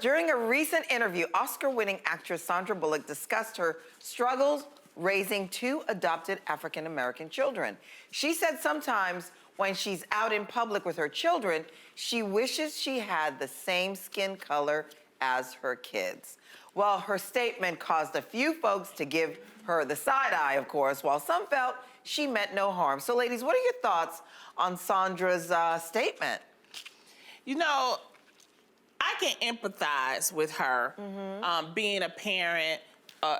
During a recent interview, Oscar-winning actress Sandra Bullock discussed her struggles raising two adopted African-American children. She said sometimes when she's out in public with her children, she wishes she had the same skin color as her kids. Well, her statement caused a few folks to give her the side eye, of course, while some felt she meant no harm. So, ladies, what are your thoughts on Sandra's statement? You know, I can empathize with her being a parent,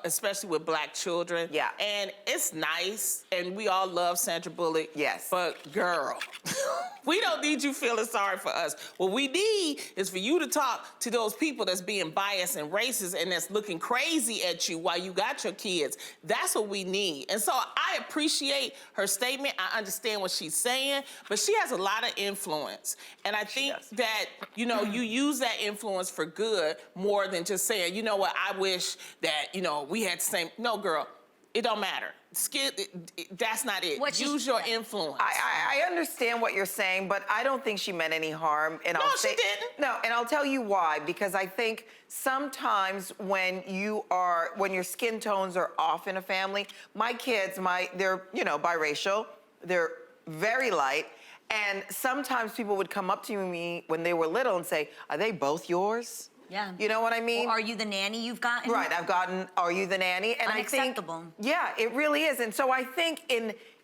especially with Black children. Yeah. And it's nice, and we all love Sandra Bullock. Yes. But girl, we don't need you feeling sorry for us. What we need is for you to talk to those people that's being biased and racist and that's looking crazy at you while you got your kids. That's what we need. And so I appreciate her statement. I understand what she's saying, but she has a lot of influence. And I think that, you know, you use that influence for good more than just saying, you know what, I wish that, you know, we had the same. No, girl, it don't matter. That's not it. Use your influence. I understand what you're saying, but I don't think she meant any harm. And No, she didn't. No, and I'll tell you why. Because I think sometimes when your skin tones are off in a family, my kids, they're, you know, biracial, they're very light, and sometimes people would come up to me when they were little and say, "Are they both yours?" Yeah. You know what I mean? Or are you the nanny you've gotten? Right, I've gotten, are you the nanny? And Unacceptable. I think, yeah, it really is. And so I think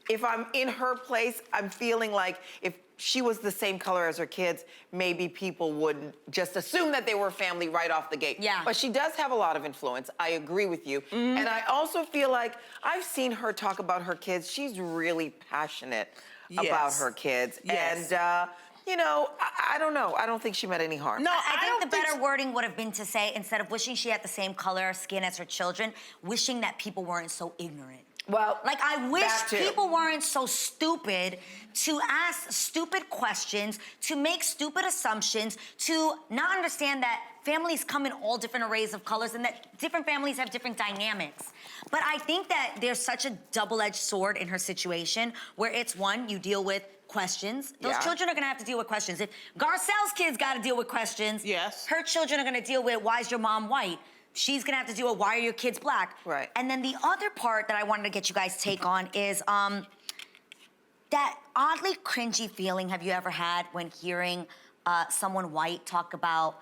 if I'm in her place, I'm feeling like if she was the same color as her kids, maybe people would just assume that they were family right off the gate. Yeah. But she does have a lot of influence. I agree with you. And I also feel like I've seen her talk about her kids. She's really passionate about her kids. Yes. And, you know, I don't know. I don't think she meant any harm. No, I think the better wording would have been to say, instead of wishing she had the same color skin as her children, wishing that people weren't so ignorant. Well, like, I wish that too. people weren't so stupid to ask stupid questions, to make stupid assumptions, to not understand that families come in all different arrays of colors and that different families have different dynamics. But I think that there's such a double-edged sword in her situation where it's one, you deal with questions. Those children are gonna have to deal with questions. If Garcelle's kids gotta deal with questions, her children are gonna deal with, why is your mom white? She's gonna have to deal with, why are your kids Black? Right. And then the other part that I wanted to get you guys' take on is that oddly cringy feeling have you ever had when hearing someone white talk about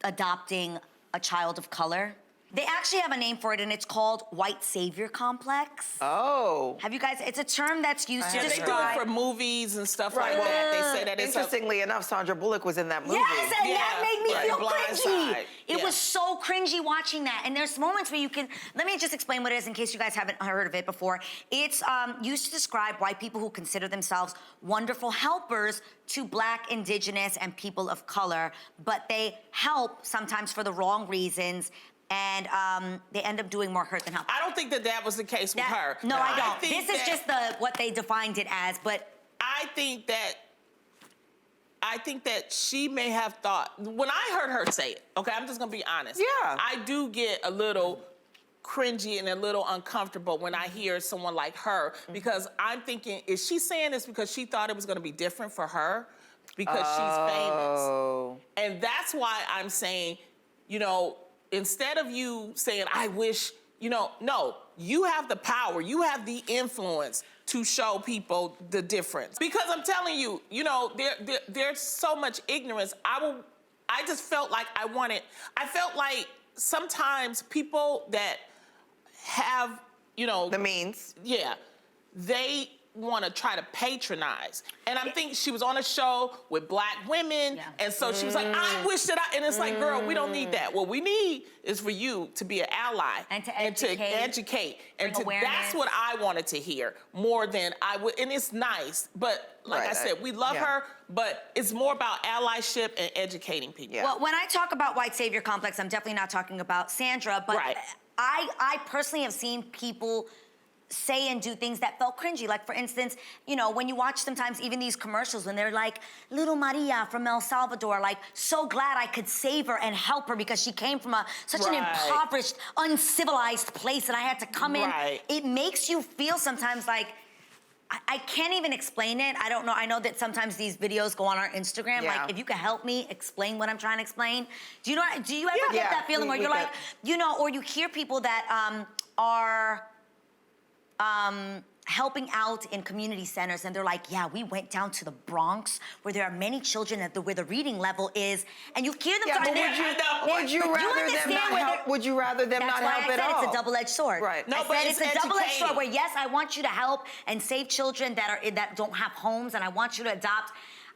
adopting a child of color? They actually have a name for it, and it's called white savior complex. Oh. Have you guys, it's a term that's used to They do describe. it for movies and stuff like that. They say that it's Interestingly enough, Sandra Bullock was in that movie. Yes, and that made me feel cringy. Blindside. It was so cringy watching that. And there's moments where you can, let me just explain what it is in case you guys haven't heard of it before. It's used to describe white people who consider themselves wonderful helpers to Black, Indigenous, and people of color, but they help sometimes for the wrong reasons, and they end up doing more hurt than help. I don't think that was the case with her. No, I don't. This is just what they defined it as, but I think that she may have thought, when I heard her say it, okay, I'm just gonna be honest. Yeah. I do get a little cringy and a little uncomfortable when I hear someone like her, because I'm thinking, is she saying this because she thought it was gonna be different for her because she's famous? And that's why I'm saying, you know, instead of you saying, I wish, you know, no, you have the power, you have the influence to show people the difference. Because I'm telling you, you know, there's so much ignorance. I just felt like I felt like sometimes people that have, you know. The means. Yeah, they want to try to patronize. And I think she was on a show with Black women, and so she was like, I wish that and it's like, girl, we don't need that. What we need is for you to be an ally. And to educate. And that's what I wanted to hear more than I would, and it's nice, but like I said, we love her, but it's more about allyship and educating people. Well, when I talk about white savior complex, I'm definitely not talking about Sandra, but I personally have seen people say and do things that felt cringy. Like, for instance, you know, when you watch sometimes even these commercials when they're like, little Maria from El Salvador, like, so glad I could save her and help her because she came from such an impoverished, uncivilized place and I had to come in. It makes you feel sometimes like, I can't even explain it. I don't know. I know that sometimes these videos go on our Instagram. Yeah. Like, if you could help me explain what I'm trying to explain. Do you ever Yeah. get that feeling where We you're like, get- you know, or you hear people that are helping out in community centers, and they're like, yeah, we went down to the Bronx where there are many children where the reading level is, and you hear them. Yeah, but talking- would you But rather them understand not where help? they're- Would you rather them That's not why help I at said all? it's a double-edged sword. Right. No, I but said it's it's a double-edged sword educating. where, yes, I want you to help and save children that don't have homes, and I want you to adopt.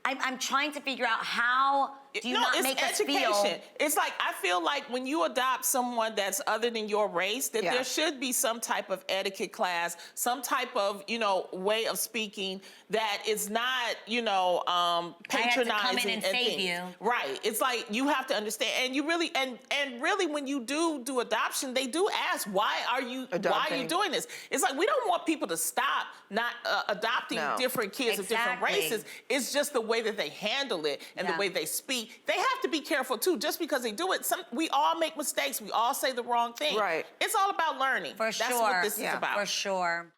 I'm trying to figure out how do you not it's make us education. feel. It's like, I feel like when you adopt someone that's other than your race, that Yeah. there should be some type of etiquette class, some type of, way of speaking that is not, patronizing. come in and save things. you. Right. It's like, you have to understand, and you really, and really, when you do adoption, they do ask, why are you Adopting. doing this? It's like, we don't want people to stop not adopting No. different kids of different Exactly. races. It's just the way that they handle it and the Yeah. way they speak. They have to be careful too. Just because they do it, we all make mistakes. We all say the wrong thing. Right. It's all about learning. For That's sure. what this is Yeah. about. For sure.